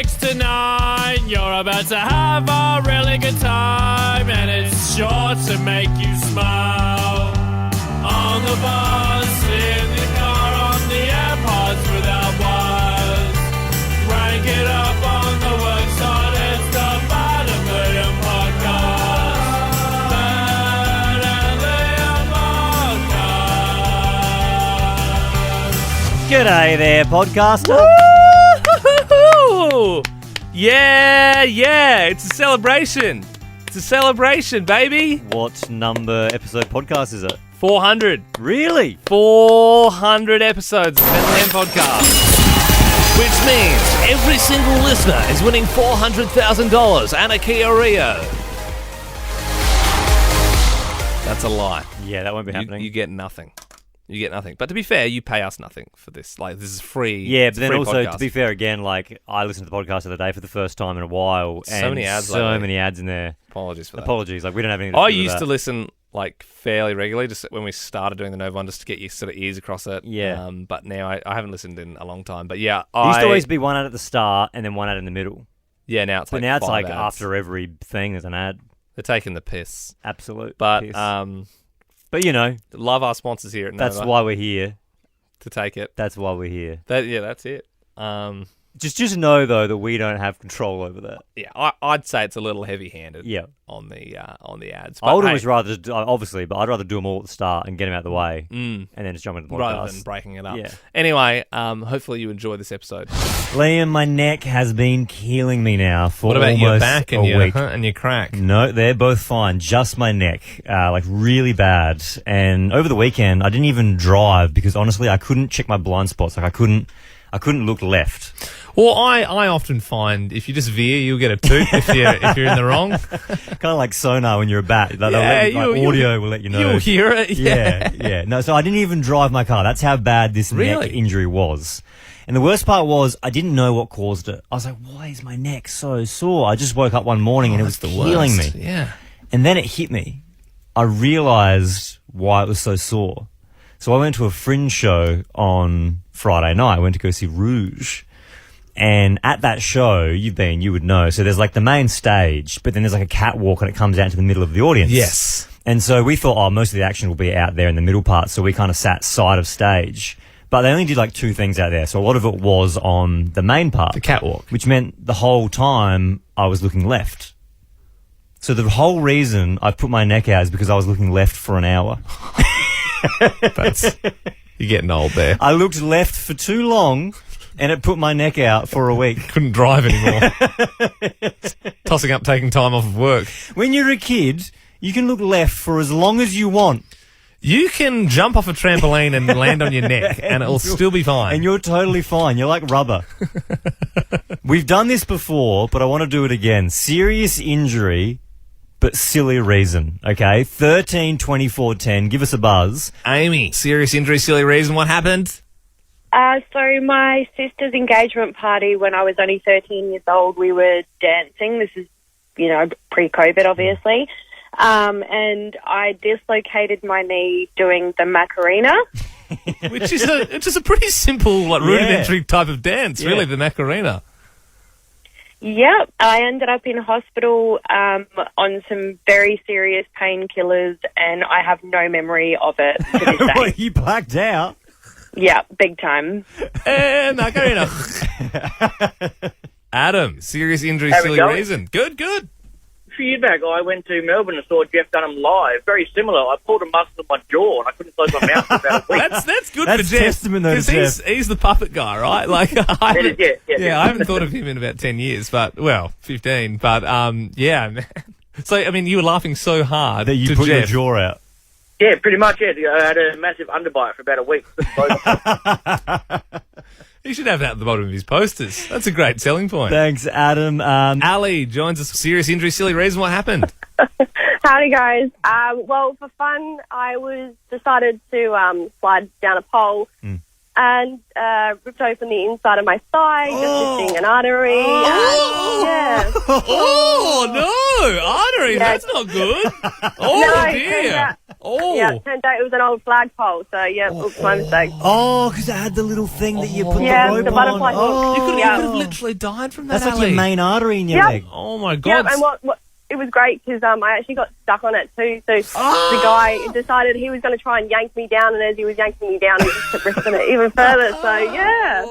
6 to 9. You're about to have a really good time, and it's sure to make you smile. On the bus, in the car, on the AirPods without wires. Rank it up on the works on it's the Bad and Liam podcast. Bad and Liam podcast. G'day there, podcaster. Woo! Yeah, it's a celebration. It's a celebration, baby. What number episode podcast is it? 400. Really? 400 episodes of Bad and Liam podcast. Which means every single listener is winning $400,000 and a Kia Rio. That's a lie. Yeah, that won't be happening. You get nothing. You get nothing. But to be fair, you pay us nothing for this. Like, this is free. Yeah, but then free also, podcast. to be fair, again, like, I listened to the podcast the other day for the first time in a while. So and many ads So lately. many ads in there. Apologies for that. Apologies. Like, we don't have anything I to do with used that. to listen, like, fairly regularly, just when we started doing the Nova one, just to get your sort of ears across it. Yeah. But now I haven't listened in a long time. But yeah, There used to always be one ad at the start and then one ad in the middle. Yeah, now it's But like now it's 5 like ads. after every thing there's an ad. They're taking the piss. Absolute But piss. But, you know, love our sponsors here at Nova that's why we're here. to take it. That's why we're here. That's it. Just know, though, that we don't have control over that. Yeah, I'd say it's a little heavy-handed. Yeah. On the ads. I would But, always rather, obviously, but I'd rather do them all at the start and get them out of the way and then just jump into the podcast. rather than breaking it up. Yeah. Anyway, hopefully you enjoy this episode. Liam, my neck has been killing me now for What about your almost back and a your week. and your crack? No, they're both fine. Just my neck, like really bad. And over the weekend, I didn't even drive because honestly, I couldn't check my blind spots. Like I couldn't look left. Well, I often find if you just veer, you'll get a toot if you're in the wrong. Kind of like sonar when you're a bat. Like, audio will let you know. You'll hear it. Yeah. No, so I didn't even drive my car. That's how bad this Really? neck injury was. And the worst part was I didn't know what caused it. I was like, why is my neck so sore? I just woke up one morning and it was killing me. Yeah. And then it hit me. I realised why it was so sore. So I went to a Fringe show on Friday night. I went to go see Rouge. And at that show, you would know. So there's like the main stage, but then there's like a catwalk and it comes out to the middle of the audience. Yes. And so we thought, most of the action will be out there in the middle part. So we kind of sat side of stage. But they only did like 2 things out there. So a lot of it was on the main part. The catwalk. Which meant the whole time I was looking left. So the whole reason I put my neck out is because I was looking left for an hour. You're getting old there. I looked left for too long and it put my neck out for a week. Couldn't drive anymore. Tossing up, taking time off of work. When you're a kid, you can look left for as long as you want. You can jump off a trampoline and land on your neck, and it'll still be fine. And you're totally fine. You're like rubber. We've done this before, but I want to do it again. Serious injury, but silly reason, okay? 13 24 10. Give us a buzz. Amy, serious injury, silly reason. What happened? So my sister's engagement party when I was only 13 years old, we were dancing. This is, pre-COVID, obviously. And I dislocated my knee doing the Macarena. Which is a pretty simple, rudimentary type of dance, really, the Macarena. Yep. I ended up in hospital on some very serious painkillers, and I have no memory of it to this day. Well, you blacked out. Yeah, big time. And Macarena. Adam, serious injury, How we silly going? reason. Good. A few years back, I went to Melbourne and saw Jeff Dunham live. Very similar. I pulled a muscle in my jaw and I couldn't close my mouth for about a week. That's good That's for Jeff. testament, though, to 'cause he's the puppet guy, right? Like, I It is, yeah. I haven't thought of him in about 10 years, 15. But, yeah, man. So, I mean, you were laughing so hard That you to put Jeff. your jaw out. Yeah, pretty much, yeah. I had a massive underbite for about a week. He should have that at the bottom of his posters. That's a great selling point. Thanks, Adam. Ali joins us. Serious injury, silly reason. What happened? Howdy, guys. Well, for fun, I decided to slide down a pole, and ripped open the inside of my thigh, just missing an artery. Yeah. Oh, no. Artery, that's not good. Oh, No, dear. it turned out it was an old flagpole, so oops, my mistake. Oh, because it had the little thing that you put Yeah, the rope the butterfly on. hook. You could Yeah. have literally died from that, That's like Ali. your main artery in your Yep. leg. Oh, my Yeah, God. and what it was great because I actually got stuck on it too. So the guy decided he was going to try and yank me down, and as he was yanking me down, he just kept ripping it even further. So yeah.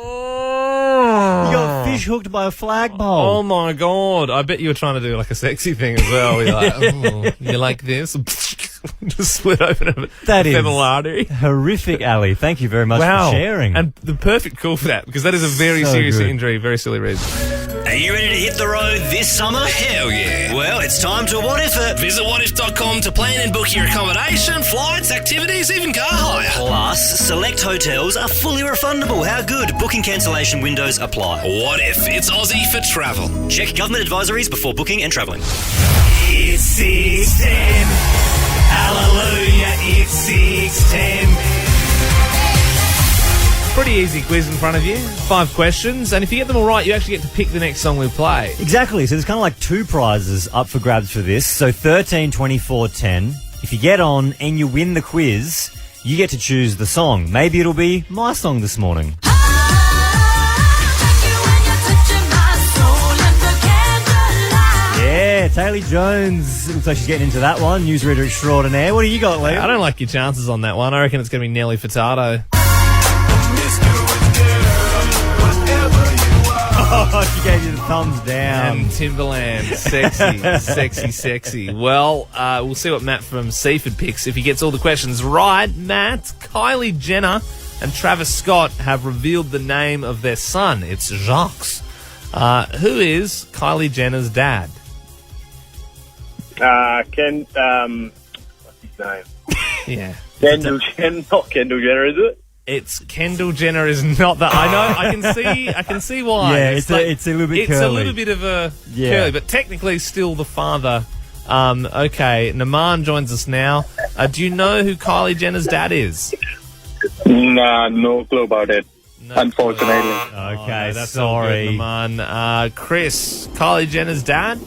You got fish hooked by a flagpole. Oh, my God. I bet you were trying to do like a sexy thing as well. You're like, you like this? Just split open a That is femoral artery. horrific, Ali. Thank you very much for sharing. And the perfect call for that, because that is a very So serious good. injury, very silly reason. Are you ready to hit the road this summer? Hell yeah. Well, it's time to What If It. Visit whatif.com to plan and book your accommodation, flights, activities, even car hire. Plus, select hotels are fully refundable. How good? Booking cancellation windows apply. What If? It's Aussie for travel. Check government advisories before booking and travelling. It's 6:10. Hallelujah, it's 6:10. Pretty easy quiz in front of you. 5 questions, and if you get them all right, you actually get to pick the next song we play. Exactly. So there's kind of like 2 prizes up for grabs for this. So 13, 24, 10. If you get on and you win the quiz, you get to choose the song. Maybe it'll be my song this morning. Yeah, Taylor Jones. Looks like she's getting into that one. Newsreader extraordinaire. What do you got, Liam? I don't like your chances on that one. I reckon it's going to be Nelly Furtado. Oh, she gave you the thumbs down. And Timberland. Sexy, sexy, sexy. Well, we'll see what Matt from Seaford picks if he gets all the questions right. Matt, Kylie Jenner and Travis Scott have revealed the name of their son. It's Jacques. Who is Kylie Jenner's dad? What's his name? Yeah. Kendall Jenner, not Kendall Jenner, is it? It's Kendall Jenner is not that. I know. I can see why. Yeah, it's a little bit It's curly. a little bit of a Yeah. curly, but technically still the father. Okay, Naman joins us now. Do you know who Kylie Jenner's dad is? Nah, no clue about it. No. Unfortunately. Okay, No, that's all sorry. good, Naman. Chris, Kylie Jenner's dad?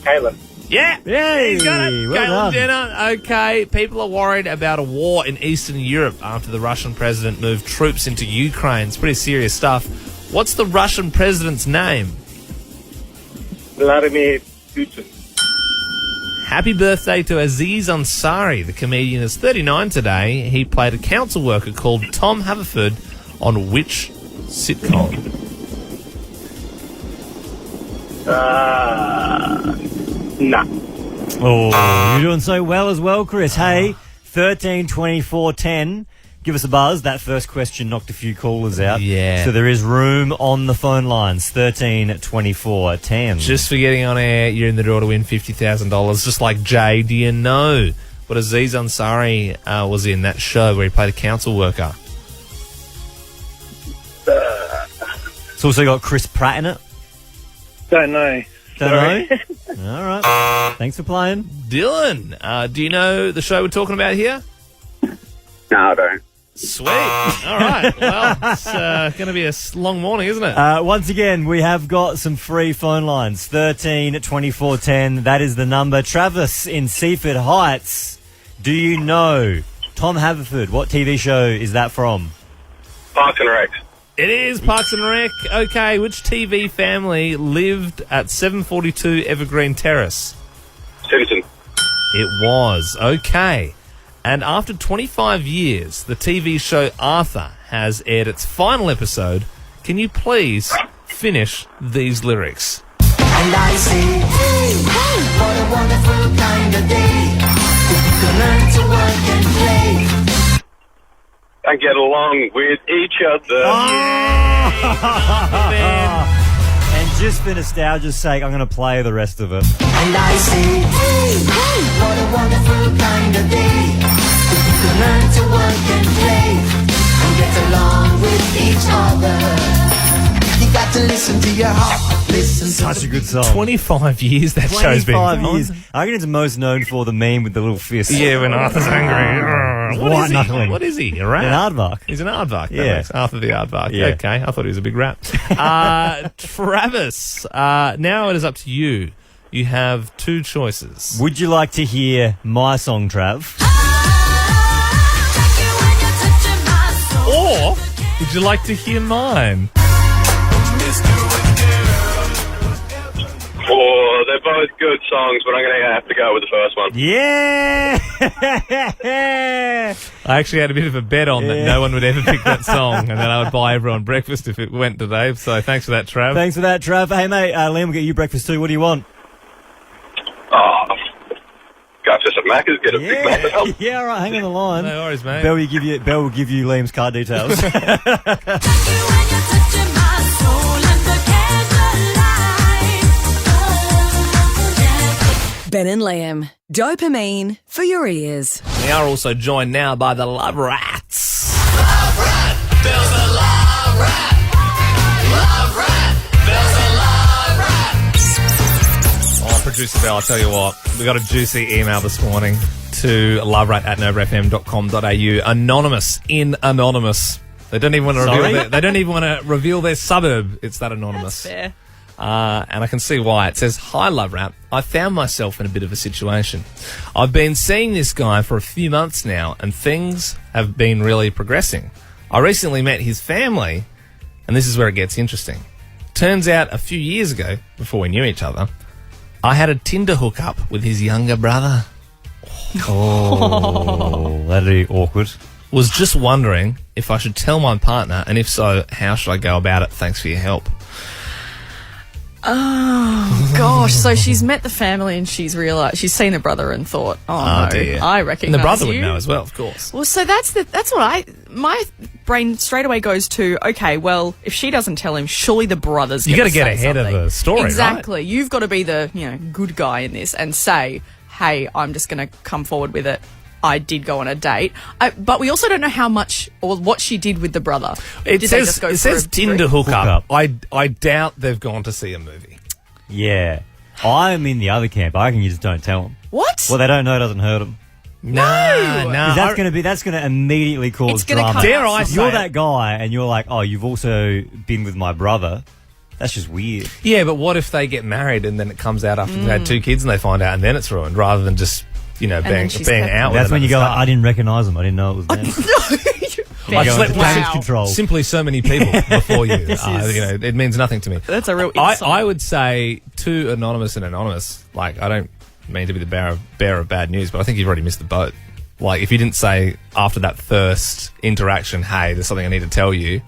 Caleb. Yeah. Yay, He's got it. well Caitlyn done. Jenner. Okay, people are worried about a war in Eastern Europe after the Russian president moved troops into Ukraine. It's pretty serious stuff. What's the Russian president's name? Vladimir Putin. Happy birthday to Aziz Ansari. The comedian is 39 today. He played a council worker called Tom Haverford on which sitcom? Nah. Oh, you're doing so well as well, Chris. Hey, 13, 24, 10. Give us a buzz. That first question knocked a few callers out. Yeah. So there is room on the phone lines. 13, 24, 10. Just for getting on air, you're in the draw to win $50,000, just like Jay. Do you know what Aziz Ansari was in that show where he played a council worker? It's also got Chris Pratt in it. Don't know. Don't know? All right. Thanks for playing. Dylan, do you know the show we're talking about here? No, I don't. Sweet. All right. Well, it's going to be a long morning, isn't it? Once again, we have got some free phone lines. 13, 24, 10. That is the number. Travis in Seaford Heights. Do you know Tom Haverford? What TV show is that from? Parks and Rec. It is Parks and Rec. Okay, which TV family lived at 742 Evergreen Terrace? Simpsons. It was. Okay. And after 25 years, the TV show Arthur has aired its final episode. Can you please finish these lyrics? And I say, hey, what a wonderful kind of day. You can learn to work and play. And get along with each other. And just for nostalgia's sake, I'm going to play the rest of it. And I say, hey, what a wonderful kind of day. You can learn to work and play and get along with each other. You got to listen to your heart. Listen Such to a good song. 25 years that show's been 25 going. years. I reckon it's most known for the meme with the little fist. Yeah, when Arthur's angry. White knuckling. What is he? A rat? An aardvark. He's an aardvark. Yeah. That makes Arthur the aardvark. Yeah. Okay, I thought he was a big rat. Travis, now it is up to you. You have two choices. Would you like to hear my song, Trav? Or would you like to hear mine? Oh, they're both good songs, but I'm going to have to go with the first one. Yeah! I actually had a bit of a bet on that no one would ever pick that song, and that I would buy everyone breakfast if it went today. So thanks for that, Trav. Thanks for that, Trav. Hey, mate, Liam will get you breakfast too. What do you want? Oh, go to some Macca's, get a Big Mac or something. Yeah, all right, hang on the line. No worries, mate. Belle will give you Liam's card details. Ben and Liam. Dopamine for your ears. We are also joined now by the Love Rats. Oh, Producer Bell, I'll tell you what, we got a juicy email this morning to loverat@nobfm.com.au. Anonymous in Anonymous. They don't even want to reveal their suburb. It's that anonymous. That's fair. And I can see why. It says, "Hi, Love Rat. I found myself in a bit of a situation. I've been seeing this guy for a few months now, and things have been really progressing. I recently met his family, and this is where it gets interesting. Turns out a few years ago, before we knew each other, I had a Tinder hookup with his younger brother. Oh, that'd be awkward. Was just wondering if I should tell my partner, and if so, how should I go about it? Thanks for your help." Oh, gosh. So she's met the family and she's realised, she's seen the brother and thought, oh, no, dear. I And recognise the brother would you. know as well, of course. Well, so that's what my brain straight away goes to, okay, well, if she doesn't tell him, surely the brother's You got gotta to get say ahead of something. the story, right? Exactly. You've got to be the, good guy in this and say, hey, I'm just going to come forward with it. I did go on a date. But we also don't know how much or what she did with the brother. It Did they says, just go it for says a Tinder drink? hookup. I doubt they've gone to see a movie. Yeah. I'm in the other camp. I reckon you just don't tell them. What? Well, they don't know doesn't hurt them. Nah. Because that's going to immediately cause It's gonna drama. come Dare out I If say you're it. that guy and you're like, oh, you've also been with my brother, that's just weird. Yeah, but what if they get married and then it comes out after they've had 2 kids and they find out and then it's ruined, rather than just, being then she's out pregnant. with That's them when at you the go, start. I didn't recognise them. I didn't know it was them. I Go slept into with damage control. simply so many people before you. It means nothing to me. That's a real I insight. would say to Anonymous and Anonymous, like, I don't mean to be the bearer of bad news, but I think you've already missed the boat. Like, if you didn't say after that first interaction, hey, there's something I need to tell you.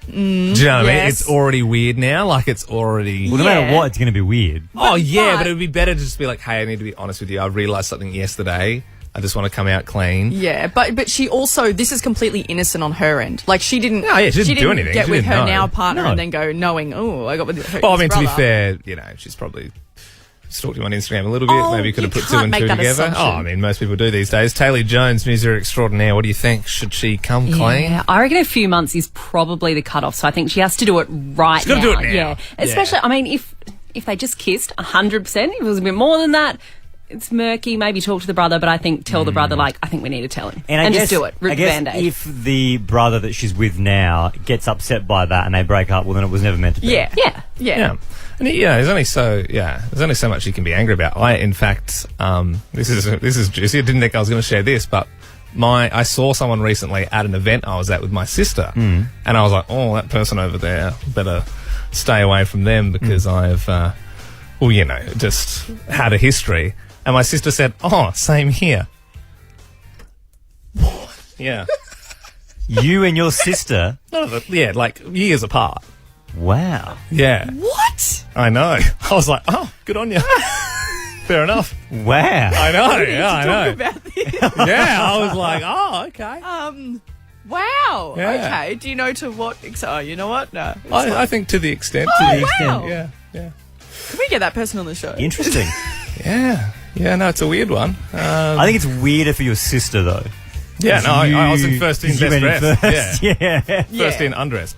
Do you know what I mean? yes. It's already weird now. Like, it's already... Well, no matter what, it's going to be weird. but but- it would be better to just be like, hey, I need to be honest with you. I realised something yesterday. I just want to come out clean. Yeah, but she also, this is completely innocent on her end. Like, she didn't, No, yeah, she didn't do anything. get She with didn't her know. now partner No. and then go knowing, oh, I got with her Well, I mean, to be brother. fair, she's probably stalked him on Instagram a little bit. Oh, Maybe could you have put 2 can't and make 2 that together. assumption. Oh, I mean, most people do these days. Taylor Jones, music extraordinaire. What do you think? Should she come clean? Yeah, I reckon a few months is probably the cutoff. So I think she has to do it right She's gotta now. do it now. Yeah, especially. I mean, if they just kissed 100%, if it was a bit more than that, it's murky. Maybe talk to the brother, but I think tell the brother, like, I think we need to tell him I and guess, just do it. Rip I the guess Band-Aid. if the brother that she's with now gets upset by that and they break up, well, then it was never meant to be. Yeah. Yeah. Yeah. And there's only so much you can be angry about. In fact, this is juicy. I didn't think I was going to share this, but I saw someone recently at an event I was at with my sister, and I was like, oh, that person over there, better stay away from them because I've, just had a history. And my sister said, oh, same here. Yeah. You and your sister? Like years apart. Wow. Yeah. What? I know. I was like, oh, good on you. Fair enough. Wow. I know. Yeah, I know. About this. Yeah, I was like, oh, okay. Wow. Yeah. Okay. Do you know to what? You know what? No. I think to the extent. wow. Yeah. Can we get that person on the show? Interesting. Yeah. Yeah, no, it's a weird one. I think it's weirder for your sister, though. Yeah, no, I was in first in you best went in dressed. first. Yeah. Yeah. First in undressed.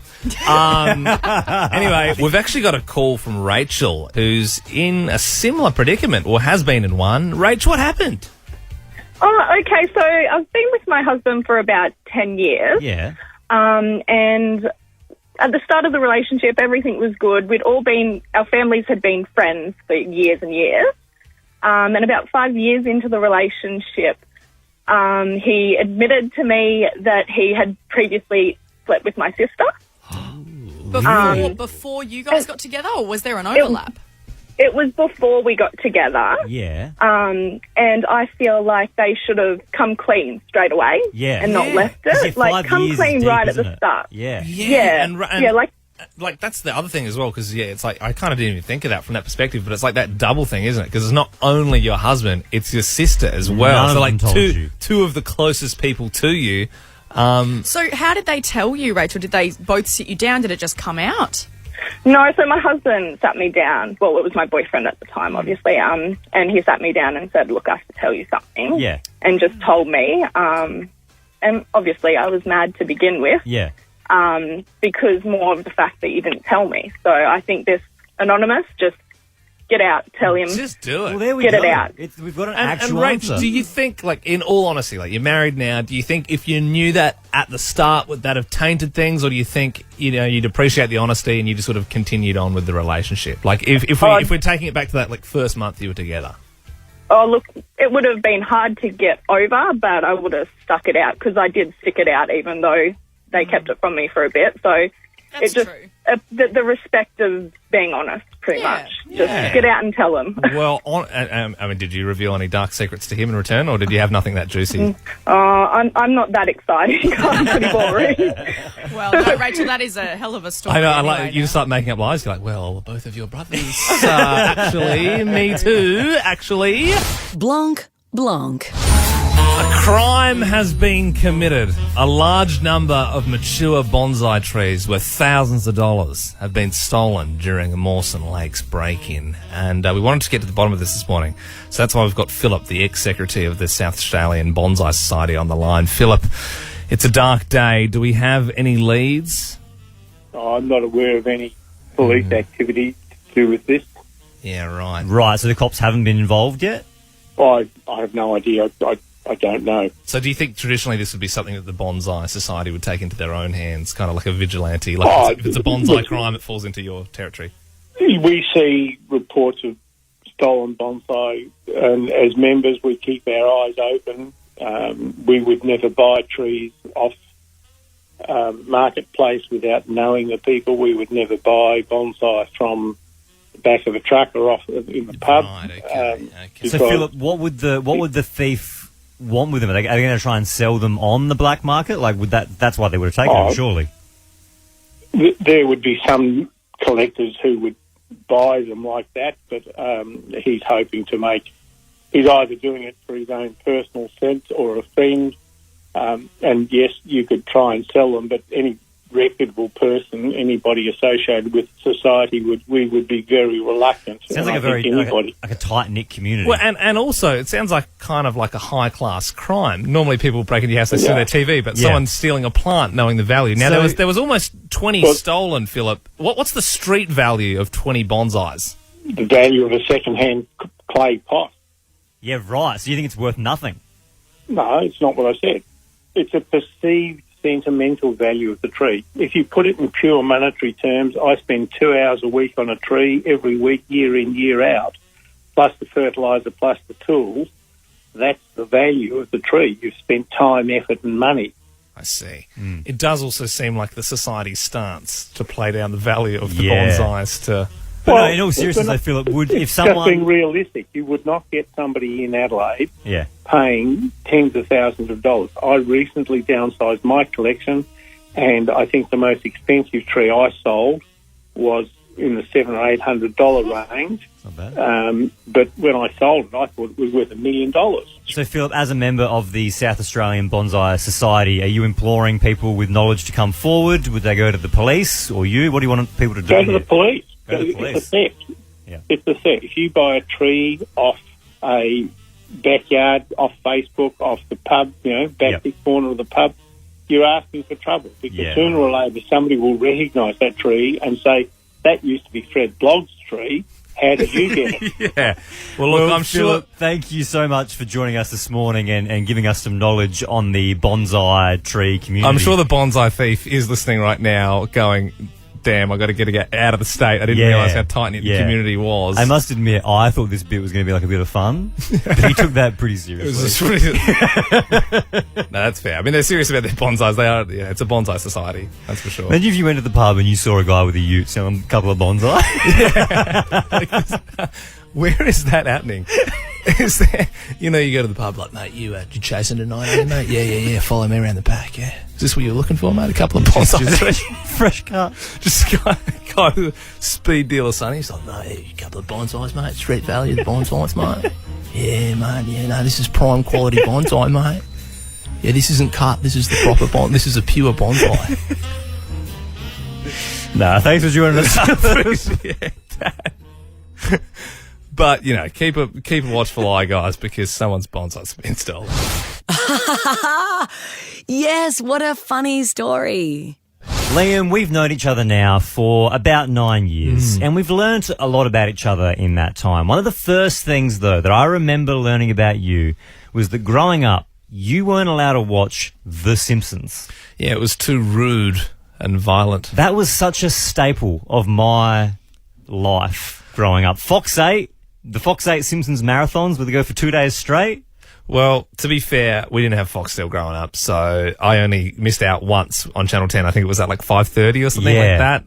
Anyway, we've actually got a call from Rachel, who's in a similar predicament, or has been in one. Rach, what happened? Oh, okay. So I've been with my husband for about 10 years. Yeah. And at the start of the relationship, everything was good. Our families had been friends for years and years. And about 5 years into the relationship, he admitted to me that he had previously slept with my sister. Before you guys got together, or was there an overlap? It was before we got together. Yeah. And I feel like they should have come clean straight away. Yeah. And not left it. Like, come clean right at the start. Yeah. Yeah. And like that's the other thing as well, because it's like I kind of didn't even think of that from that perspective, but it's like that double thing, isn't it? Because it's not only your husband, it's your sister as well. None so of like them told you. two of the closest people to you. So how did they tell you, Rachel? Did they both sit you down? Did it just come out? No, so my husband sat me down. Well, it was my boyfriend at the time, obviously. And he sat me down and said, look, I have to tell you something. Yeah. And just told me. And obviously I was mad to begin with. Yeah. Because more of the fact that you didn't tell me. So I think this anonymous, just get out, tell him. Just do it. Well, there we Get go. it out. We've got an And actual Rach, answer. do you think, like, in all honesty, like, you're married now, do you think if you knew that at the start, would that have tainted things, or do you think, you'd appreciate the honesty and you just sort of continued on with the relationship? Like, if we're taking it back to that, like, first month you were together. Oh, look, it would have been hard to get over, but I would have stuck it out because I did stick it out even though they kept it from me for a bit. So That's it just, true. The respect of being honest, pretty much. Just get out and tell them. Well, I mean, did you reveal any dark secrets to him in return, or did you have nothing that juicy? I'm not that exciting. I'm pretty boring. Well, no, Rachel, that is a hell of a story. I know, anyway, you just start making up lies. You're like, well, both of your brothers. Actually, me too, actually. Blanc, blanc. A crime has been committed. A large number of mature bonsai trees worth thousands of dollars have been stolen during a Mawson Lakes break-in. And we wanted to get to the bottom of this morning. So that's why we've got Philip, the ex-secretary of the South Australian Bonsai Society, on the line. Philip, it's a dark day. Do we have any leads? I'm not aware of any police activity to do with this. Yeah, right. Right, so the cops haven't been involved yet? I have no idea. I don't know. So do you think traditionally this would be something that the Bonsai Society would take into their own hands, kind of like a vigilante? Like if it's a bonsai crime, it falls into your territory. We see reports of stolen bonsai, and as members we keep our eyes open. We would never buy trees off marketplace without knowing the people. We would never buy bonsai from the back of a truck or off in the pub. Right, okay. So Philip, what would the thief want with them? Are they going to try and sell them on the black market? Like, that's why they would have taken them, surely. There would be some collectors who would buy them like that, but he's hoping to make... He's either doing it for his own personal sense or a friend. And yes, you could try and sell them, but any reputable person, anybody associated with society, we would be very reluctant. Sounds like a very like a tight-knit community. Well, and also it sounds like kind of like a high-class crime. Normally people break into your house, they steal their TV, but someone's stealing a plant knowing the value. Now, there was almost 20 stolen, Philip. What's the street value of 20 bonsais? The value of a second-hand clay pot. Yeah, right. So you think it's worth nothing? No, it's not what I said. It's a perceived sentimental value of the tree. If you put it in pure monetary terms, I spend 2 hours a week on a tree every week, year in, year out, plus the fertiliser, plus the tools. That's the value of the tree. You've spent time, effort and money. I see. It does also seem like the society's stance to play down the value of the bonsais to... But no, in all seriousness, I feel it would... If someone... Just being realistic, you would not get somebody in Adelaide Yeah. paying tens of thousands of dollars. I recently downsized my collection, and I think the most expensive tree I sold was in the $700 or $800 range. Not bad. But when I sold it, I thought it was worth $1 million. So, Philip, as a member of the South Australian Bonsai Society, are you imploring people with knowledge to come forward? Would they go to the police or you? What do you want people to do? Go to the police. Go to the police. It's a theft. Yeah. It's a theft. If you buy a tree off a backyard, off Facebook, off the pub, back the corner of the pub, you're asking for trouble. Because sooner or later somebody will recognise that tree and say, that used to be Fred Blogg's tree. how did you get it? Yeah. Well, look, I'm Philip, sure. thank you so much for joining us this morning and giving us some knowledge on the bonsai tree community. I'm sure the bonsai thief is listening right now, going, "Damn, I got to get out of the state. I didn't realise how tight knit the community was." I must admit, I thought this bit was going to be like a bit of fun, but he took that pretty seriously. No, that's fair. I mean, they're serious about their bonsais. They are. Yeah, it's a bonsai society. That's for sure. Imagine if you went to the pub and you saw a guy with a ute selling a couple of bonsai. Where is that happening? Is there, you go to the pub like, "Mate, you chasing tonight, eh, mate? Yeah. Follow me around the back, yeah. Is this what you're looking for, mate? A couple of bonsai fresh cut. Just guy with a speed dealer, son. He's like, "No, a couple of bonsais, mate. Street value bonsais, mate. Yeah, mate. Yeah, no, this is prime quality bonsai, mate. Yeah, this isn't cut. This is the proper bonsai. This is a pure bonsai." Nah, thanks for joining us. Appreciate that. But, keep a watchful eye, guys, because someone's bonsai's been stolen. Yes, what a funny story. Liam, we've known each other now for about 9 years, and we've learnt a lot about each other in that time. One of the first things, though, that I remember learning about you was that growing up, you weren't allowed to watch The Simpsons. Yeah, it was too rude and violent. That was such a staple of my life growing up. The Fox 8 Simpsons marathons where they go for 2 days straight. Well, to be fair, we didn't have Foxtel growing up, so I only missed out once on Channel 10. I think it was at like 5:30 or something like that.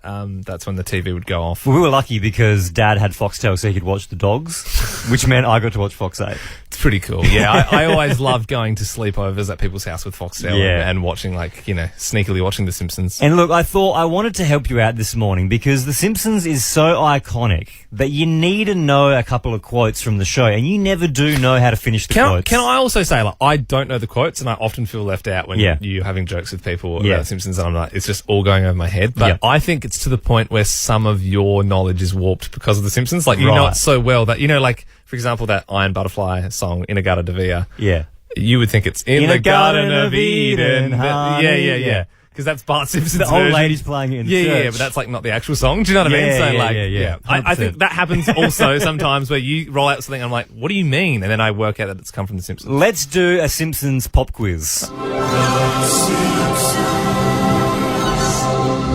That's when the TV would go off. Well, we were lucky because Dad had Foxtel so he could watch the dogs, which meant I got to watch Fox 8. It's pretty cool. Yeah, I always loved going to sleepovers at people's house with Foxtel and watching, sneakily watching The Simpsons. And look, I thought I wanted to help you out this morning because The Simpsons is so iconic that you need to know a couple of quotes from the show, and you never do know how to finish the quotes. Can I also say, I don't know the quotes, and I often feel left out when you're having jokes with people about Simpsons, and I'm like, it's just all going over my head. But I think it's to the point where some of your knowledge is warped because of The Simpsons. Like, you know it so well that, for example, that Iron Butterfly song, In a Garden of Eden. Yeah. You would think it's In the Garden of Eden. Yeah. Because that's Bart Simpson's the old lady's playing it in the church. Yeah, but that's not the actual song. Do you know what I mean? So I think that happens also sometimes where you roll out something and I'm like, what do you mean? And then I work out that it's come from The Simpsons. Let's do a Simpsons pop quiz.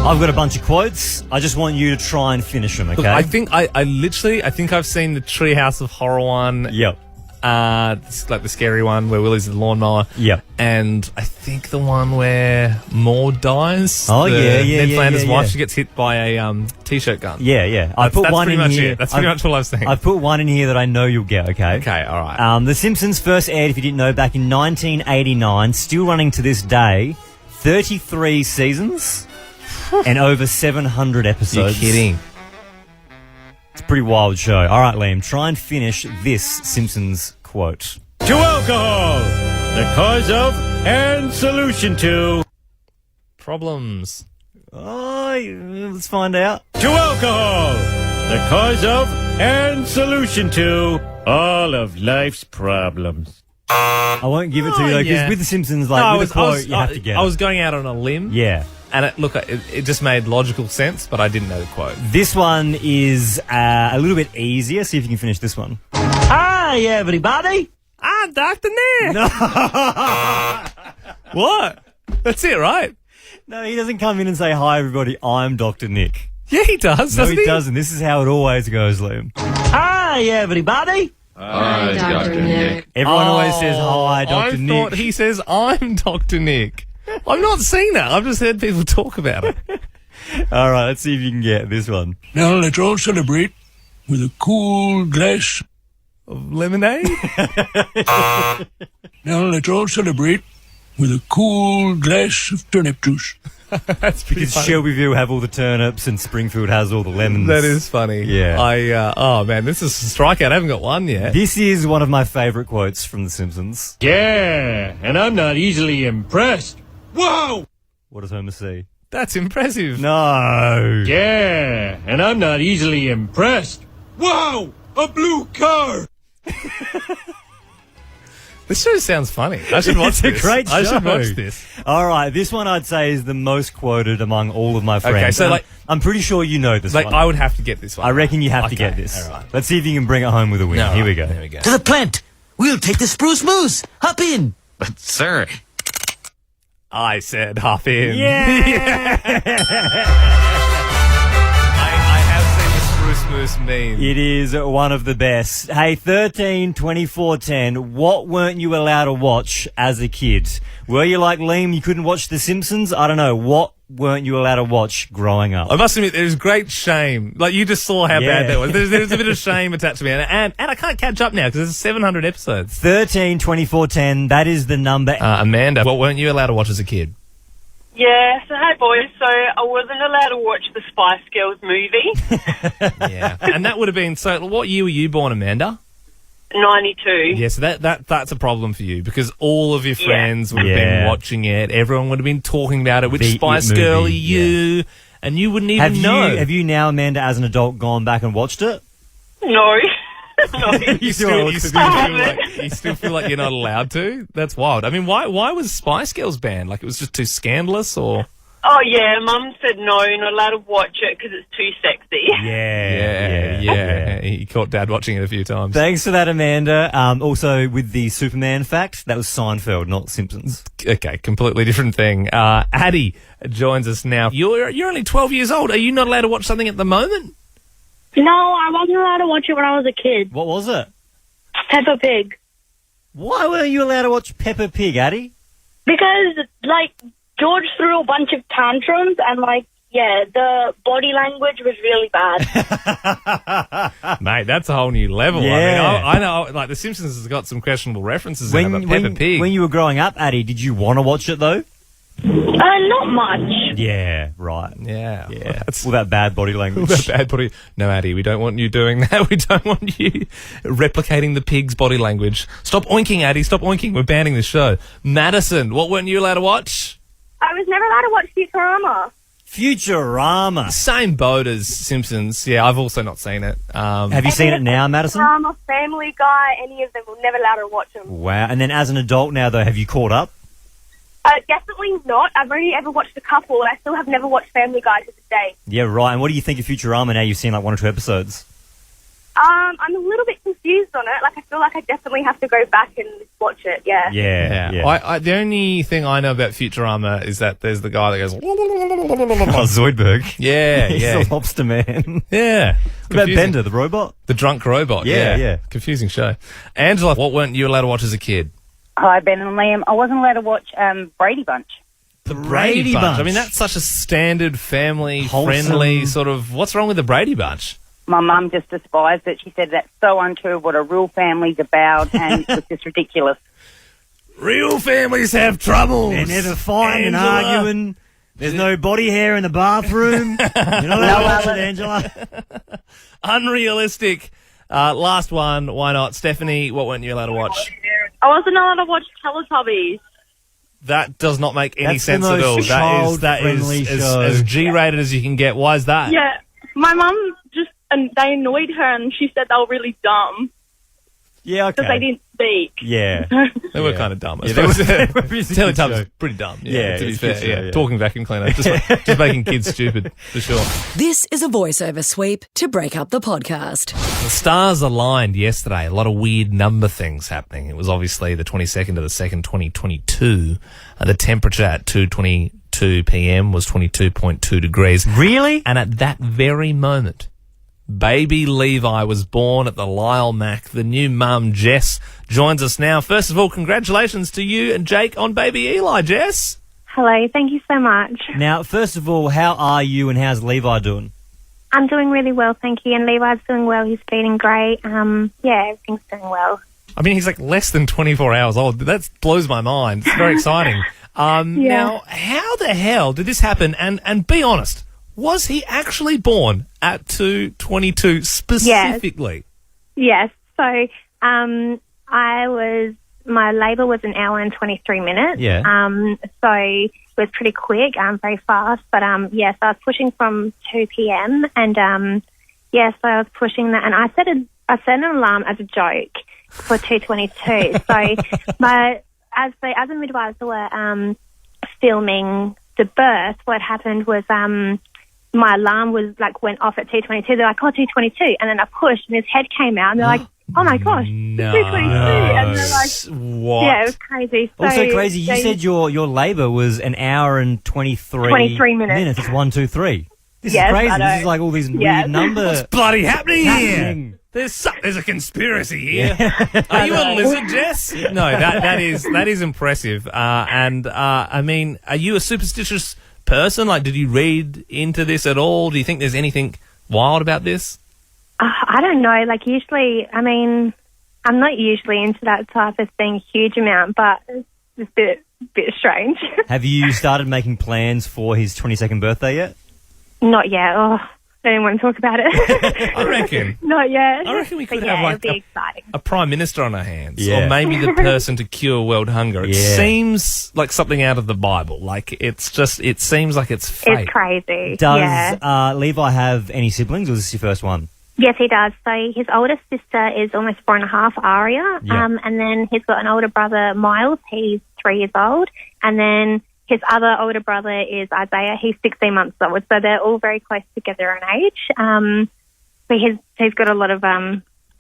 I've got a bunch of quotes. I just want you to try and finish them, okay? Look, I think I've seen the Treehouse of Horror one. Yep. It's like the scary one where Willie's the lawnmower. Yep. And I think the one where Maud dies. Oh, Ned Flanders' wife, she gets hit by a t-shirt gun. Yeah. I put one in here. That's pretty much all I've seen. I've put one in here that I know you'll get, okay? Okay, all right. The Simpsons first aired, if you didn't know, back in 1989, still running to this day, 33 seasons and over 700 episodes. You're kidding. It's a pretty wild show. All right, Liam, try and finish this Simpsons quote. To alcohol, the cause of and solution to problems. Oh, let's find out. To alcohol, the cause of and solution to all of life's problems. I won't give it to you though, because with The Simpsons, with a quote, you have to get it. I was going out on a limb. Yeah. And it just made logical sense, but I didn't know the quote. This one is a little bit easier. See if you can finish this one. Hi, everybody. I'm Dr. Nick. No. What? That's it, right? No, he doesn't come in and say, hi, everybody, I'm Dr. Nick. Yeah, he does, No, he doesn't. This is how it always goes, Liam. Hi, everybody. Hi, Dr. Nick. Everyone always says, hi, Dr. Nick. I thought he says, I'm Dr. Nick. I've not seen that. I've just heard people talk about it. All right, let's see if you can get this one. Now let's all celebrate with a cool glass of lemonade. Now let's all celebrate with a cool glass of turnip juice. That's because funny. Shelbyville have all the turnips and Springfield has all the lemons. That is funny. Yeah. Oh man, this is a strikeout. I haven't got one yet. This is one of my favourite quotes from The Simpsons. Yeah, and I'm not easily impressed. Whoa! What does Homer say? That's impressive. No. Yeah, and I'm not easily impressed. Wow! A blue car! This show sounds funny. I should watch this. It's a great show. I should watch this. All right, this one I'd say is the most quoted among all of my friends. Okay, so I'm pretty sure you know this one. I would have to get this one. I reckon you have to get this. All right. Let's see if you can bring it home with a win. No, Here we go. There we go. To the plant. We'll take the spruce moose. Hop in. But, sir, I said hop in. Yeah! I have seen the Spruce Moose meme. It is one of the best. Hey, 13, 24, 10, what weren't you allowed to watch as a kid? Were you like Liam, you couldn't watch The Simpsons? I don't know. What weren't you allowed to watch growing up? I must admit, there's great shame. Like, you just saw how bad that was. There's a bit of shame attached to me. And I can't catch up now because there's 700 episodes. 13, 24, 10, that is the number. Amanda, what weren't you allowed to watch as a kid? Yeah, so hey boys, so I wasn't allowed to watch the Spice Girls movie. Yeah. And that would have been, so what year were you born, Amanda? 92. Yeah, so that's a problem for you because all of your friends would have been watching it. Everyone would have been talking about it. Which Spice Girl are you? And you wouldn't even know. Have you now, Amanda, as an adult, gone back and watched it? No. No. You still feel like you're not allowed to? That's wild. I mean, why was Spice Girls banned? Like, it was just too scandalous, or? Oh, yeah, Mum said no, not allowed to watch it because it's too sexy. Yeah. He caught Dad watching it a few times. Thanks for that, Amanda. Also, with the Superman fact, that was Seinfeld, not Simpsons. Okay, completely different thing. Addie joins us now. You're only 12 years old. Are you not allowed to watch something at the moment? No, I wasn't allowed to watch it when I was a kid. What was it? Peppa Pig. Why weren't you allowed to watch Peppa Pig, Addie? Because, George threw a bunch of tantrums and, the body language was really bad. Mate, that's a whole new level. Yeah. I mean, I know, The Simpsons has got some questionable references in it, but Peppa Pig. When you were growing up, Addie, did you want to watch it, though? Not much. Yeah, right. Yeah. All that bad body language. No, Addie, we don't want you doing that. We don't want you replicating the pig's body language. Stop oinking, Addie. Stop oinking. We're banning this show. Madison, what weren't you allowed to watch? I was never allowed to watch Futurama. Futurama. Same boat as Simpsons. Yeah, I've also not seen it. Have you seen it now, Madison? Futurama, Family Guy, any of them. We're never allowed to watch them. Wow. And then as an adult now, though, have you caught up? Definitely not. I've only ever watched a couple, and I still have never watched Family Guy to this day. Yeah, right. And what do you think of Futurama now you've seen 1 or 2 episodes? I'm a little bit confused on it. I feel like I definitely have to go back and watch it, yeah. Yeah. The only thing I know about Futurama is that there's the guy that goes... Zoidberg. Yeah, He's a lobster man. Yeah. What about Bender, the robot? The drunk robot, yeah. Confusing show. Angela, what weren't you allowed to watch as a kid? Hi, Ben and Liam. I wasn't allowed to watch Brady Bunch. The Brady Bunch. I mean, that's such a standard, family-friendly sort of... What's wrong with the Brady Bunch? My mum just despised it. She said that's so untrue of what a real family's about, and it was just ridiculous. Real families have troubles. They're never fighting and arguing. There's no body hair in the bathroom. You're not allowed to watch it, Angela. Unrealistic. Last one. Why not? Stephanie, what weren't you allowed to watch? I wasn't allowed to watch Teletubbies. That does not make any That's sense the at all. most That is child-friendly show. as G-rated as you can get. Why is that? Yeah, my mum they annoyed her and she said they were really dumb. Yeah, okay. Because they didn't speak. Yeah. They were kind of dumb. I Yeah, they suppose. were pretty good Teletubbies show. pretty dumb. Yeah, to be it's fair. good show, yeah. Talking vacuum cleaner. Just making kids stupid, for sure. This is a voiceover sweep to break up the podcast. The stars aligned yesterday. A lot of weird number things happening. It was obviously the 22nd of the 2nd, 2022. The temperature at 2:22 p.m. was 22.2 degrees. Really? And at that very moment, baby Levi was born at the Lyle Mac. The new mum, Jess, joins us now. First of all, congratulations to you and Jake on baby Eli, Jess. Hello, thank you so much. Now, first of all, how are you and how's Levi doing? I'm doing really well, thank you, and Levi's doing well. He's feeding great. Everything's doing well. I mean, he's like less than 24 hours old. That blows my mind. It's very exciting. Now, how the hell did this happen? And be honest, was he actually born at 2:22 specifically? Yes. So, my labour was 1 hour and 23 minutes. Yeah. So it was pretty quick, very fast. But, so I was pushing from 2 p.m. and, so I was pushing that. And I set an alarm as a joke for 222. So as a midwives were filming the birth, what happened was my alarm went off at 222. They're like, 222, and then I pushed, and his head came out, and they're like, oh my gosh, No. 222, and they're like, What? yeah, it was crazy. So Also crazy. You said your labour was an hour and 23 minutes. It's 1, 2, 3. This Yes, is crazy. I know. This is like all these Yes. weird numbers. What's bloody happening Happening. here? There's a conspiracy here. Are you a lizard, Jess? No, that is impressive. I mean, are you a superstitious person? Like, did you read into this at all? Do you think there's anything wild about this? I don't know. Like, usually, I mean, I'm not usually into that type of thing, huge amount, but it's just a bit strange. Have you started making plans for his 22nd birthday yet? Not yet. Oh, I don't even want to talk about it. I reckon. Not yet. I reckon we could But have yeah, like it'll be exciting. a prime minister on our hands, Yeah. or maybe the person to cure world hunger. It Yeah. seems like something out of the Bible. Like it seems like it's fate. It's crazy. Does yeah. Levi have any siblings, or is this your first one? Yes, he does. So his oldest sister is almost 4.5, Aria. Yeah. And then he's got an older brother, Miles. He's 3 years old. And then his other older brother is Isaiah. He's 16 months old. So they're all very close together in age. So he's got a lot of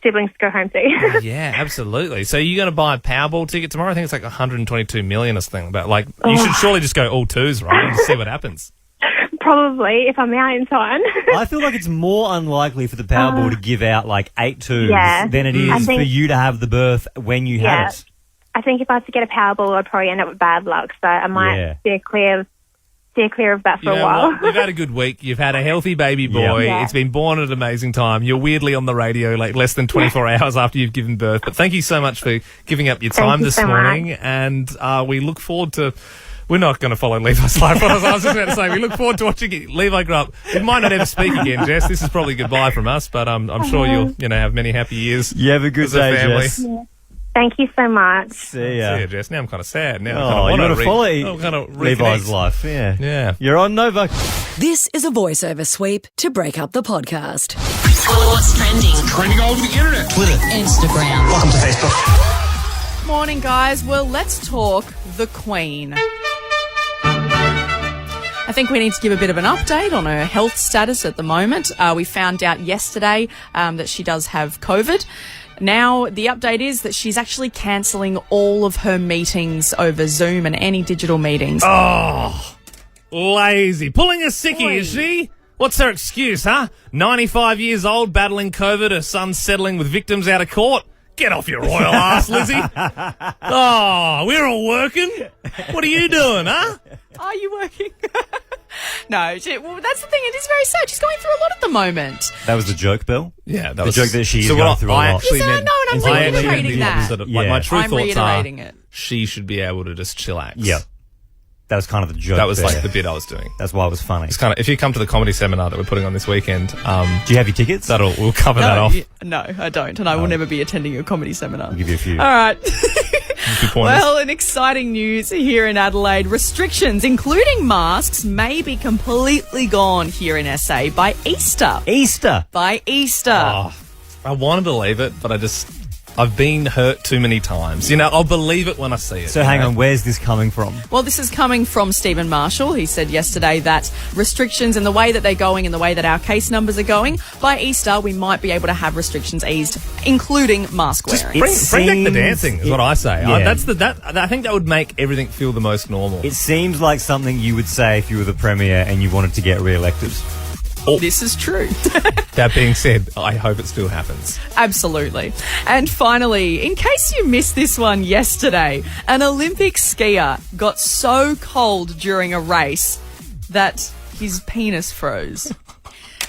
siblings to go home to. Yeah, absolutely. So you're going to buy a Powerball ticket tomorrow? I think it's like 122 million or something. But like, you should surely just go all twos, right, and see what happens. Probably, if I'm out in time. I feel like it's more unlikely for the Powerball to give out like 8 twos Yeah. than it I is think- for you to have the birth when you Yeah. had it. I think if I was to get a Powerball, I'd probably end up with bad luck. So I might Yeah. steer clear of that for You a know while. what? You've had a good week. You've had a healthy baby boy. Yeah. It's been born at an amazing time. You're weirdly on the radio like less than 24 hours after you've given birth. But thank you so much for giving up your Thank time you this so morning. And we look forward to... We're not going to follow Levi's life. I was just about to say, we look forward to watching Levi grow up. It might not ever speak again, Jess. This is probably goodbye from us, but I'm sure you'll have many happy years. You have a good as a day, family. Jess. Yeah. Thank you so much. See ya. See ya, Jess. Now I'm kind of sad. Now Oh, I you kind want of to follow reconnect. Levi's life. Yeah. Yeah. You're on Nova. This is a voiceover sweep to break up the podcast. What's trending? Trending all over the internet. Twitter. Instagram. Welcome to Facebook. Morning, guys. Well, let's talk the Queen. I think we need to give a bit of an update on her health status at the moment. We found out yesterday that she does have COVID. Now, the update is that she's actually cancelling all of her meetings over Zoom and any digital meetings. Oh, lazy. Pulling a sickie, is she? What's her excuse, huh? 95 years old, battling COVID, her son settling with victims out of court. Get off your royal ass, Lizzie. Oh, we're all working. What are you doing, huh? Are you working? No, well, that's the thing. It is very sad. She's going through a lot at the moment. That was the joke, Bill? Yeah, that the was joke that she is so going what through a I lot. actually Yes, I meant, know, and I'm I actually meant reiterating the that. opposite of- like, my true I'm thoughts reiterating are it. she should be able to just chillax. Yeah. That was kind of the joke. That was there. like the bit I was doing. That's why it was funny. It's kind of, if you come to the comedy seminar that we're putting on this weekend, do you have your tickets? We'll cover that off. No, I don't, and I will never be attending a comedy seminar. I'll give you a few. All right. Good point. Well, in exciting news here in Adelaide, restrictions, including masks, may be completely gone here in SA by Easter. By Easter. Oh, I want to believe it, but I've been hurt too many times. I'll believe it when I see it. So hang on, where's this coming from? Well, this is coming from Stephen Marshall. He said yesterday that restrictions and the way that they're going and the way that our case numbers are going, by Easter we might be able to have restrictions eased, including mask wearing. Bring back the dancing is what I say. Yeah. I think that would make everything feel the most normal. It seems like something you would say if you were the Premier and you wanted to get re-elected. This is true. That being said, I hope it still happens. Absolutely. And finally, in case you missed this one yesterday, an Olympic skier got so cold during a race that his penis froze.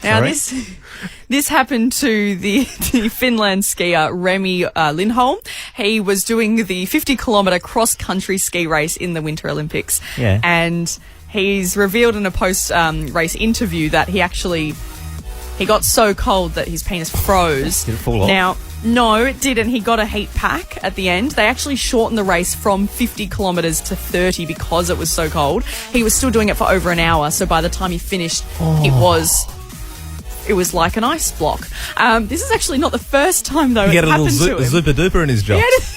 Now, this happened to the Finland skier Remi Lindholm. He was doing the 50-kilometre cross-country ski race in the Winter Olympics. Yeah. And he's revealed in a post-race interview that he got so cold that his penis froze. Did it fall off? Now, no, it didn't. He got a heat pack at the end. They actually shortened the race from 50 kilometres to 30 because it was so cold. He was still doing it for over an hour, so by the time he finished, it was It was like an ice block. This is actually not the first time, though, He it had a little happened to him. zooper duper in his job. Yes.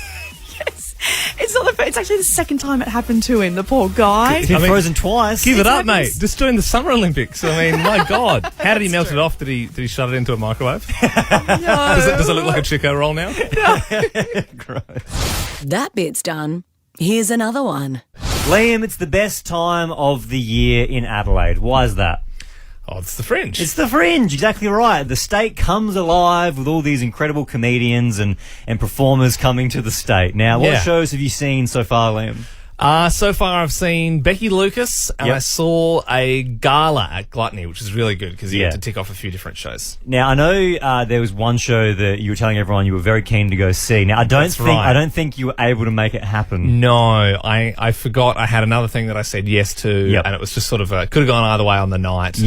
It's actually the second time it happened to him, the poor guy. He's been frozen twice. Give it up, mate. Just doing the Summer Olympics. I mean, my God. How did he melt it off? Did he shove it into a microwave? No. Does it look like a Chico roll now? That bit's done. Here's another one. Liam, it's the best time of the year in Adelaide. Why is that? Oh, it's the Fringe. It's the Fringe, exactly right. The state comes alive with all these incredible comedians and performers coming to the state. Now, what shows have you seen so far, Liam? So far I've seen Becky Lucas and I saw a gala at Gluttony, which is really good because you get to tick off a few different shows. Now, I know there was one show that you were telling everyone you were very keen to go see. Now, I don't think you were able to make it happen. No, I forgot I had another thing that I said yes to, and it was just sort of could have gone either way on the night.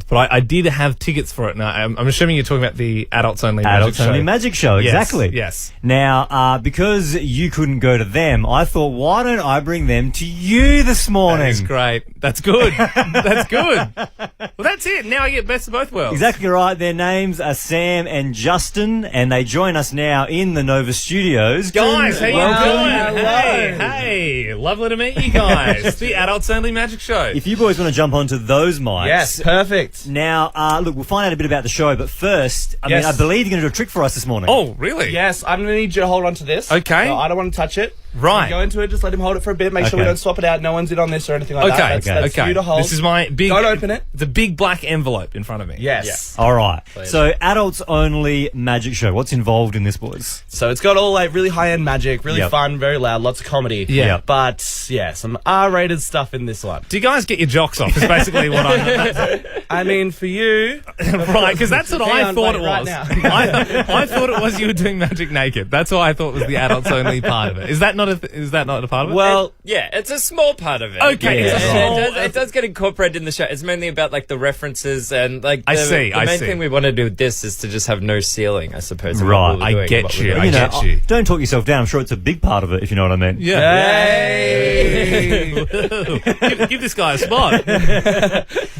But I did have tickets for it. Now, I'm assuming you're talking about the Adults Only Magic Show, exactly. Yes. Now, because you couldn't go to them, I thought, why don't I bring them to you this morning? That's great. That's good. That's good. Well, that's it. Now I get best of both worlds. Exactly right. Their names are Sam and Justin, and they join us now in the Nova Studios. Guys, how you doing? Hey, lovely to meet you guys. It's the Adults Only Magic Show. If you boys want to jump onto those mics. Yes, perfect. Now, look, we'll find out a bit about the show, but first, I mean, I believe you're going to do a trick for us this morning. Oh, really? Yes, I'm going to need you to hold on to this. Okay. I don't want to touch it. Right. Go into it, just let him hold it for a bit, make sure we don't swap it out, no one's in on this or anything like that. That's you to hold. This is my big... Don't open it. It's a big black envelope in front of me. Yes. All right. So, Adults Only Magic Show. What's involved in this, boys? So it's got all like really high-end magic, really fun, very loud, lots of comedy. Yeah. But, yeah, some R-rated stuff in this one. Do you guys get your jocks off is basically what I'm... I mean, for you... right, because that's what I thought it was. Right now. I thought it was you were doing magic naked. That's what I thought was the Adults Only part of it. Is that not a part of it? Well, yeah, it's a small part of it. Okay, it does get incorporated in the show. It's mainly about like the references and like the main thing we want to do with this is to just have no ceiling, I suppose. Right, I get you. Don't talk yourself down. I'm sure it's a big part of it, if you know what I mean. Yeah. Hey. give this guy a spot.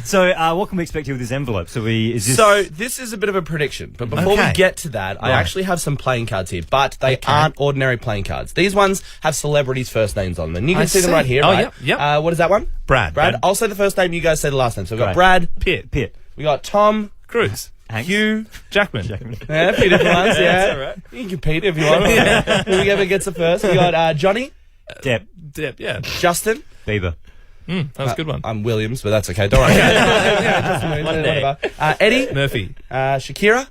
So, what can we expect here with this envelope? So this is a bit of a prediction, but before we get to that, I actually have some playing cards here, but they aren't ordinary playing cards. These ones have celebrities' first names on them. And you can see them right here, right? Yep. What is that one? Brad. I'll say the first name, you guys say the last name. So we've got Brad Pitt. We got Tom Cruise. Hugh Jackman. Yeah, a few different ones, yeah. That's all right. You can compete if you want. Whoever gets it first. We got Johnny. Depp, yeah. Justin. Bieber. That was a good one. I'm Williams, but that's okay. Don't worry. Whatever. Eddie. Murphy. Shakira.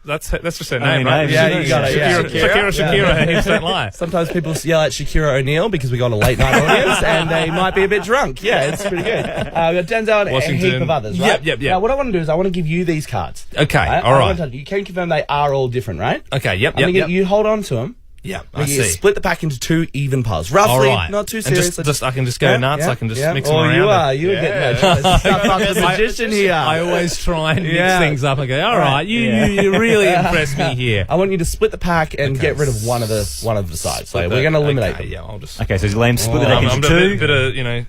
That's just her name, right? Yeah, you got it. Shakira, hips don't lie. Sometimes people yell at Shakira O'Neal because we got a late night audience and they might be a bit drunk. Yeah, it's pretty good. We got Denzel and Washington. a heap of others, right? Yep. Now, what I want to do is I want to give you these cards. Okay, all right. You can confirm they are all different, right? Okay, yep. You hold on to them. Yeah, I see. Split the pack into 2 even piles. Roughly, not too serious. And I can just go nuts. I can just mix them around. You are getting the magician here. I always try and mix things up and go, all right, you really impressed me here. I want you to split the pack and get rid of one of the sides. So we're going to eliminate them. Yeah, I'll just... Okay, so Liam split the deck into 2. A bit of,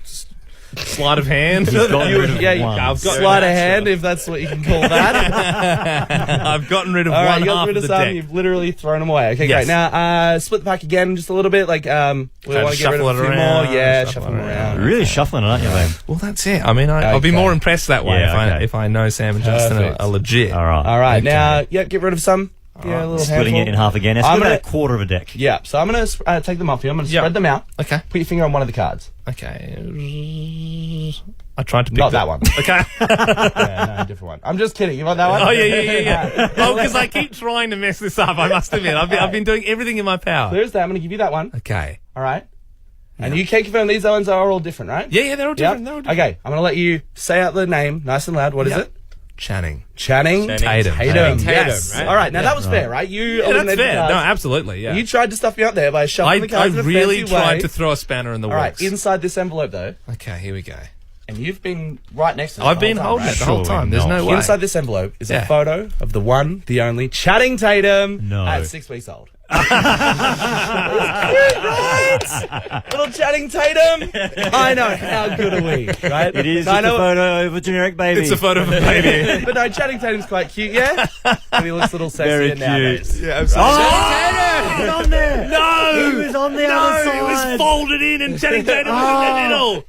sleight of hand. I've got sleight of hand, if that's what you can call that. I've gotten rid of all one right, half rid of of the some, deck. You've literally thrown them away. Okay, great. Now, split the pack again just a little bit. Like, we want to get rid of a few more. Yeah, shuffle them around. You're really shuffling it, aren't you, Liam? Well, that's it. I mean, I'll be more impressed that way if I know Sam and Justin are legit. All right. All right. Now, get rid of some. Yeah, a little splitting handful. it in half again. Now, split about a quarter of a deck. Yeah, so I'm going to take them off here. I'm going to spread them out. Okay. Put your finger on one of the cards. Okay. I tried to pick Not that one. Okay. No, different one. I'm just kidding. You want that one? Oh, yeah. Oh, because I keep trying to mess this up, I must admit. I've been doing everything in my power. Thursday, I'm going to give you that one. Okay. All right. And you can confirm these ones are all different, right? Yeah, they're all different. Yep. Okay, I'm going to let you say out the name nice and loud. What is it? Channing Tatum. Yes. Right? All right, now that was fair, right? That's fair. No, absolutely, yeah. You tried to stuff me out there by shuffling the cards in a really fancy tried way. to throw a spanner in the works. All right, inside this envelope, though. Okay, here we go. And you've been right next to it. I've been holding it the whole time. There's no way. Inside this envelope is a photo of the one, the only Channing Tatum at 6 weeks old. Right? Little Channing Tatum. I know, how good are we, right? It is So I just a know- photo of a generic baby. It's a photo of a baby. But no, Channing Tatum's quite cute, yeah? And he looks a little Very sexier nowadays. cute. Yeah, absolutely. He's on there. No! He was on the other side. it was folded in and Channing Tatum was in the middle.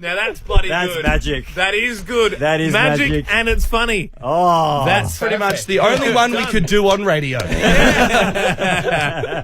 Now that's bloody That's good. magic. That is good. That is magic. and it's funny. Oh. That's pretty much the only one we could do on radio.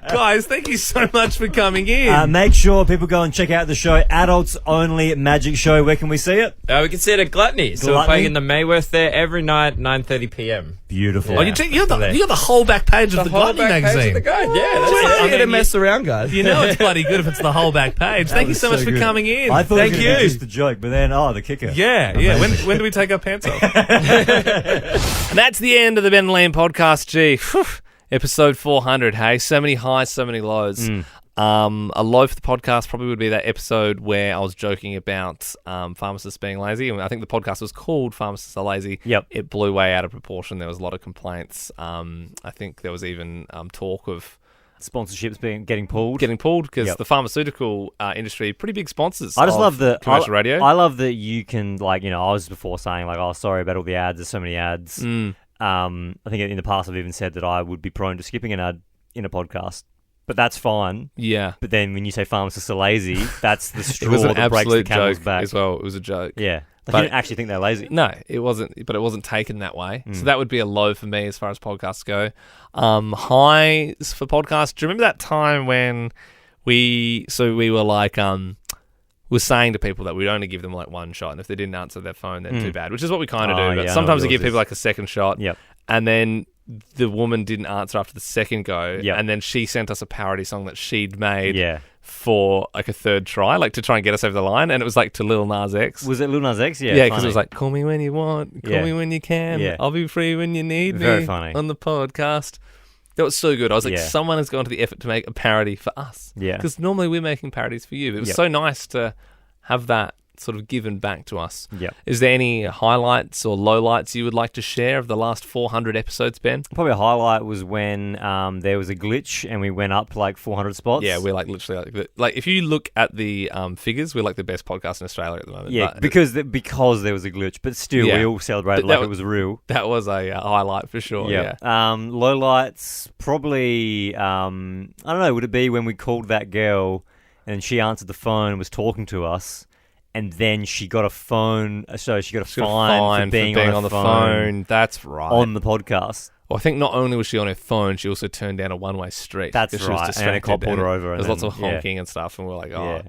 Guys, thank you so much for coming in. Make sure people go and check out the show, Adults Only Magic Show. Where can we see it? We can see it at Gluttony. So we're Gluttony? playing in the Mayworth there every night, 9:30 p.m. Beautiful. Oh, you got the whole back page of the Gluttony magazine. Yeah, I'm going to mess around, guys. You know it's bloody good if it's the whole back page. Thank you so much for good. coming in. I thought Thank it was gonna be you. just a joke, but then, the kicker. Yeah. When do we take our pants off? And that's the end of the Ben and Liam podcast. Gee, whew, episode 400. Hey, so many highs, so many lows. A low for the podcast probably would be that episode where I was joking about pharmacists being lazy. I think the podcast was called Pharmacists Are Lazy. Yep. It blew way out of proportion. There was a lot of complaints. I think there was even talk of sponsorships getting pulled because the pharmaceutical industry, pretty big sponsors. I just of love the commercial radio. I love that you can, I was before saying sorry about all the ads. There's so many ads. I think in the past I've even said that I would be prone to skipping an ad in a podcast, but that's fine. Yeah. But then when you say pharmacists are lazy, that's the straw It was an that breaks the absolute camel's joke back as well. It was a joke. Yeah. But I didn't actually think they're lazy. No, it wasn't. But it wasn't taken that way. So that would be a low for me as far as podcasts go. Highs for podcasts. Do you remember that time when we were we're saying to people that we'd only give them one shot, and if they didn't answer their phone, then too bad. Which is what we kind of do. But sometimes we give people a second shot. Yep. And then the woman didn't answer after the second go. Yep. And then she sent us a parody song that she'd made. Yeah. For a third try, to try and get us over the line, and it was to Lil Nas X. Was it Lil Nas X? Yeah, Yeah, because it was call me when you want, call me when you can, Yeah. I'll be free when you need Very me funny. on the podcast. That was so good. I was Yeah. someone has gone to the effort to make a parody for us. Yeah. Because normally we're making parodies for you. It was Yep. so nice to have that sort of given back to us. Yep. Is there any highlights or lowlights you would like to share of the last 400 episodes, Ben? Probably a highlight was when there was a glitch and we went up 400 spots. Yeah, we're literally if you look at the figures, we're the best podcast in Australia at the moment. Yeah, But because there was a glitch, but still we all celebrated But it was real. That was a highlight for sure. Yeah. Low lights, probably, I don't know, would it be when we called that girl and she answered the phone and was talking to us, and then she got a fine for being on the phone. That's right. On the podcast. Well, I think not only was she on her phone, she also turned down a one-way street. That's 'cause she was right, distracted, and a cop pulled her over, and There's lots then- of honking and stuff, and we're oh. Yeah.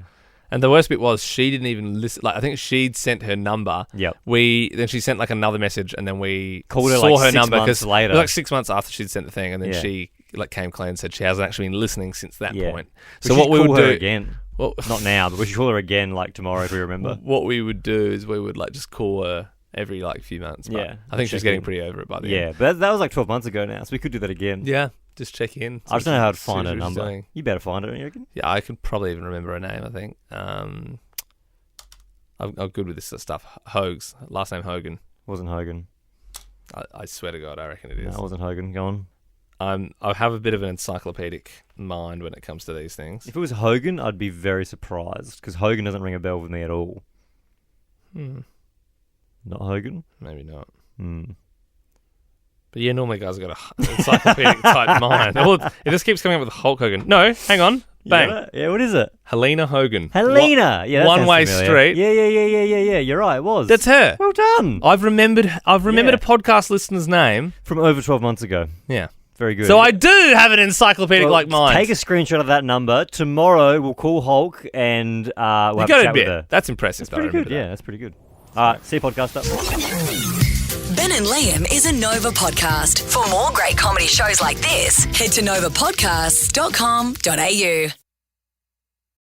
And the worst bit was she didn't even listen. I think she'd sent her number. Yep. Then she sent another message, and then we Called her, saw her 6 number months later. It was 6 months after she'd sent the thing, and then Yeah. she came clean and said she hasn't actually been listening since that Yeah. point. We So should what we call would her do again. Well, not now, but we should call her again tomorrow if we remember. What we would do is we would just call her every few months. But Yeah, I think she's check getting in. pretty over it by the Yeah, end. but that was 12 months ago now, so we could do that again. Yeah, just check in. I just don't know how to See find what her she's number. doing. You better find it, don't you reckon? Yeah, I could probably even remember her name, I think. I'm good with this sort of stuff. Hogs. Last name Hogan. Wasn't Hogan. I swear to God, I reckon it is. No, it wasn't Hogan. Go on. I have a bit of an encyclopedic mind when it comes to these things. If it was Hogan, I'd be very surprised, because Hogan doesn't ring a bell with me at all. Not Hogan? Maybe not. But yeah, normally guys have got an encyclopedic type mind. Well, it just keeps coming up with Hulk Hogan. No, hang on. Bang. Yeah, what is it? Helena Hogan. Helena! Yeah, that sounds One-way familiar. street. Yeah. You're right, it was. That's her. Well done. I've remembered a podcast listener's name. From over 12 months ago. Yeah. Very good. So I do have an encyclopedic mind. Take a screenshot of that number. Tomorrow we'll call Hulk and we'll have a chat with her. That's impressive. That's pretty good. Yeah, that's pretty good. All right, see you podcast up. Ben and Liam is a Nova podcast. For more great comedy shows like this, head to novapodcasts.com.au.